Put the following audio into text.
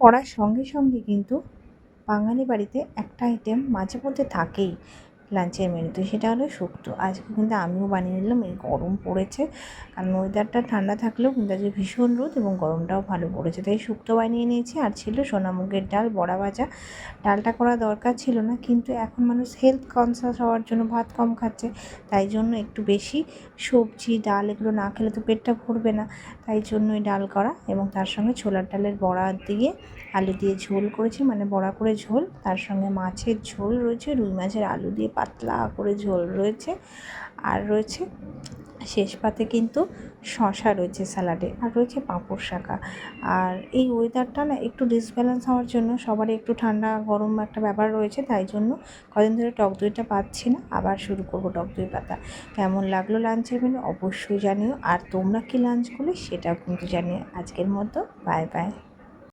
পড়ার সঙ্গে সঙ্গে কিন্তু বাঙালি বাড়িতে একটা আইটেম মাঝে মধ্যে থাকেই লাঞ্চের মেনুতে, সেটা হলো শুক্তো। আজকে কিন্তু আমিও বানিয়ে নিলাম। এই গরম পড়েছে, কারণ ওয়েদারটা ঠান্ডা থাকলেও কিন্তু আজকে ভীষণ রোদ এবং গরমটাও ভালো পড়েছে, তাই শুক্তো বানিয়ে নিয়েছি। আর ছিল সোনামুগের ডাল, বড়া ভাজা। ডালটা করা দরকার ছিল না, কিন্তু এখন মানুষ হেলথ কনসিয়াস হওয়ার জন্য ভাত কম খাচ্ছে, তাই জন্য একটু বেশি সবজি ডাল এগুলো না খেলে তো পেটটা ভরবে না, তাই জন্যই ডাল করা। এবং তার সঙ্গে ছোলার ডালের বড়া দিয়ে আলু দিয়ে ঝোল করেছি, মানে বড়া করে ঝোল। তার সঙ্গে মাছের ঝোল রয়েছে, রুই মাছের আলু দিয়ে পাতলা করে ঝোল রয়েছে। আর রয়েছে শেষ পাতে কিন্তু শশা রয়েছে স্যালাডে, আর রয়েছে পাঁপড় শাকা। আর এই ওয়েদারটা না একটু ডিসব্যালেন্স হওয়ার জন্য সবারই একটু ঠান্ডা গরম একটা ব্যাপার রয়েছে, তাই জন্য কদিন ধরে টক দইটা পাচ্ছি না, আবার শুরু করবো টক দই পাতা। কেমন লাগলো লাঞ্চের মেনু অবশ্যই জানিও, আর তোমরা কি লাঞ্চ করলে সেটাও কিন্তু জানিও। আজকের মতো বাই বাই।